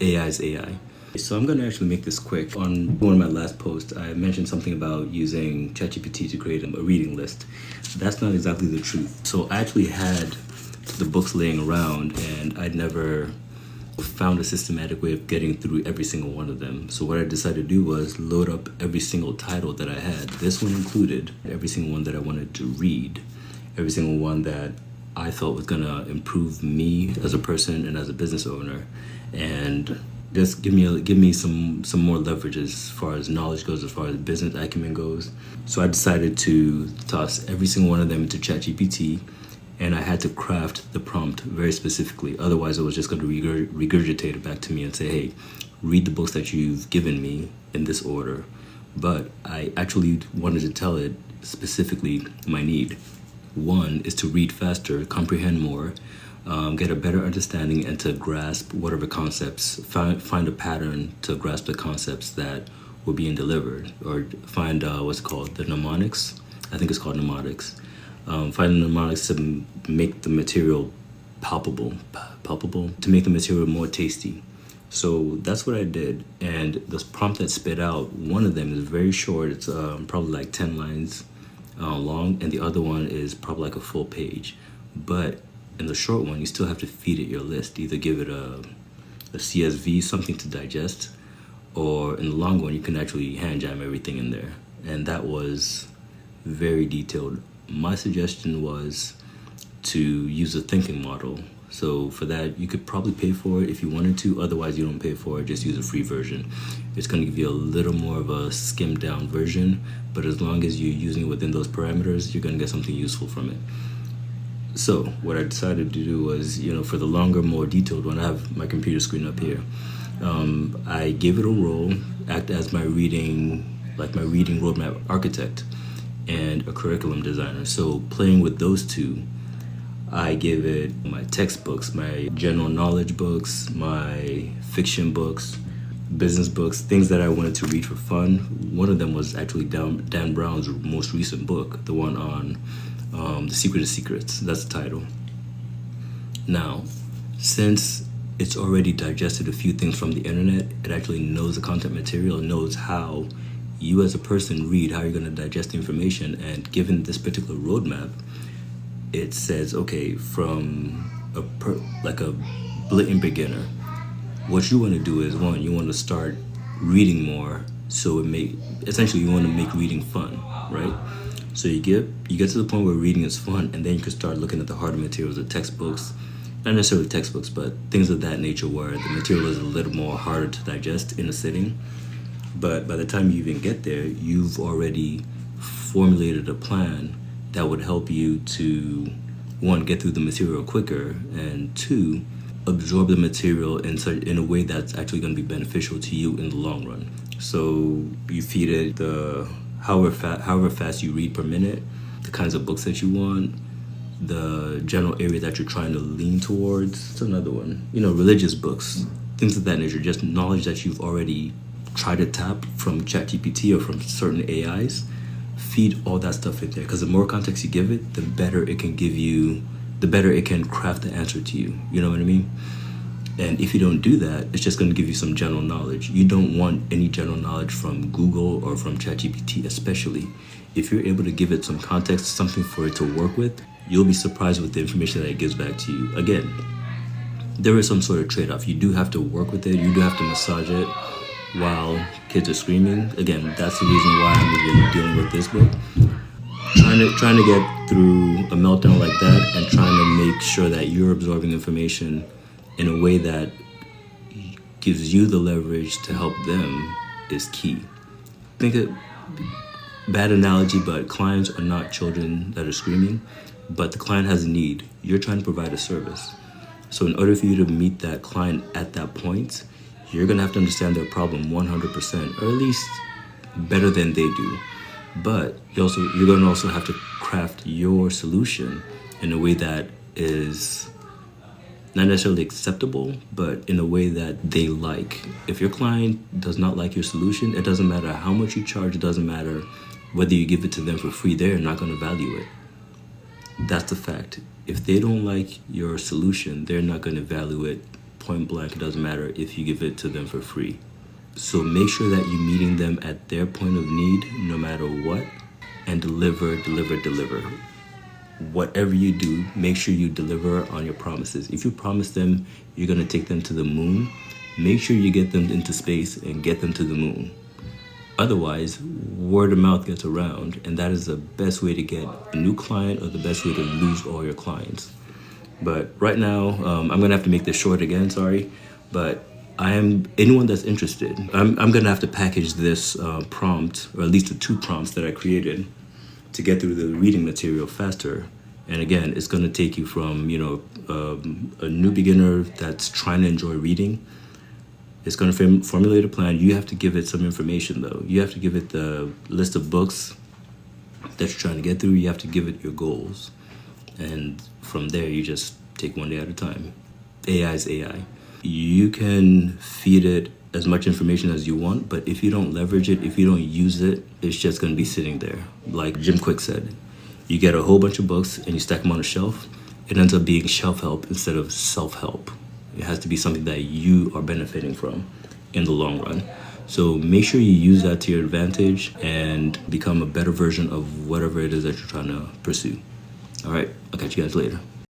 AI is AI. So I'm going to actually make this quick. On one of my last posts, I mentioned something about using ChatGPT to create a reading list. That's not exactly the truth. So I actually had the books laying around, and I'd never found a systematic way of getting through every single one of them. So what I decided to do was load up every single title that I had. This one included every single one that I wanted to read, every single one that I thought was gonna improve me as a person and as a business owner, and just give me some more leverage as far as knowledge goes, as far as business acumen goes. So I decided to toss every single one of them into ChatGPT, and I had to craft the prompt very specifically. Otherwise, it was just going to regurgitate it back to me and say, hey, read the books that you've given me in this order. But I actually wanted to tell it specifically my need. One is to read faster, comprehend more, get a better understanding, and to grasp whatever concepts, find a pattern to grasp the concepts that were being delivered, or find what's it called, the mnemonics. I think it's called mnemonics. Find the mnemonics to make the material palpable, to make the material more tasty. So that's what I did, and the prompt that spit out, one of them is very short. It's probably like 10 lines long, and the other one is probably like a full page. But in the short one, you still have to feed it your list. Either give it a CSV, something to digest, or in the long one, you can actually hand jam everything in there. And that was very detailed. My suggestion was to use a thinking model. So for that, you could probably pay for it if you wanted to. Otherwise, you don't pay for it. Just use a free version. It's going to give you a little more of a skimmed down version, but as long as you're using it within those parameters, you're going to get something useful from it. So what I decided to do was, for the longer, more detailed one, I have my computer screen up here. I gave it a role, act as my reading roadmap architect and a curriculum designer. So playing with those two, I gave it my textbooks, my general knowledge books, my fiction books, business books, things that I wanted to read for fun. One of them was actually Dan Brown's most recent book, the one on The Secret of Secrets. That's the title. Now, since it's already digested a few things from the internet, it actually knows the content material, knows how you as a person read, how you're going to digest the information. And given this particular roadmap, it says, okay, from a blatant beginner, what you want to do is, one, you want to start reading more, so essentially you want to make reading fun, right? So you get to the point where reading is fun, and then you can start looking at the harder materials, the textbooks, not necessarily textbooks, but things of that nature where the material is a little more harder to digest in a sitting. But by the time you even get there, you've already formulated a plan that would help you to, one, get through the material quicker, and two, absorb the material in a way that's actually going to be beneficial to you in the long run. So you feed it the however fast you read per minute, the kinds of books that you want, the general area that you're trying to lean towards. It's another one, religious books, things of that nature, just knowledge that you've already tried to tap from ChatGPT or from certain AIs. Feed all that stuff in there, because the more context you give it, the better it can give you, the better it can craft the answer to you. You know what I mean? And if you don't do that, it's just going to give you some general knowledge. You don't want any general knowledge from Google or from ChatGPT, especially. If you're able to give it some context, something for it to work with, you'll be surprised with the information that it gives back to you. Again, there is some sort of trade-off. You do have to work with it. You do have to massage it while kids are screaming. Again, that's the reason why I'm even dealing with this book. Trying to get through a meltdown like that, and trying to make sure that you're absorbing information in a way that gives you the leverage to help them is key. Think it, bad analogy, but clients are not children that are screaming, but the client has a need. You're trying to provide a service. So in order for you to meet that client at that point, you're going to have to understand their problem 100%, or at least better than they do. But you're going to also have to craft your solution in a way that is not necessarily acceptable, but in a way that they like. If your client does not like your solution, it doesn't matter how much you charge, it doesn't matter whether you give it to them for free, they're not going to value it. That's the fact. If they don't like your solution, they're not going to value it point blank. It doesn't matter if you give it to them for free. So make sure that you're meeting them at their point of need, no matter what, and deliver, deliver, deliver. Whatever you do, make sure you deliver on your promises. If you promise them you're going to take them to the moon, make sure you get them into space and get them to the moon. Otherwise, word of mouth gets around, and that is the best way to get a new client or the best way to lose all your clients. But right now, I'm going to have to make this short again, sorry. But anyone that's interested, I'm going to have to package this prompt, or at least the 2 prompts that I created, to get through the reading material faster. And again, it's going to take you from, a new beginner that's trying to enjoy reading. It's going to formulate a plan. You have to give it some information, though. You have to give it the list of books that you're trying to get through. You have to give it your goals. And from there, you just take one day at a time. AI is AI. You can feed it as much information as you want, but if you don't leverage it, if you don't use it, it's just going to be sitting there. Like Jim Quick said, you get a whole bunch of books and you stack them on a shelf. It ends up being shelf help instead of self-help. It has to be something that you are benefiting from in the long run. So make sure you use that to your advantage and become a better version of whatever it is that you're trying to pursue. All right, I'll catch you guys later.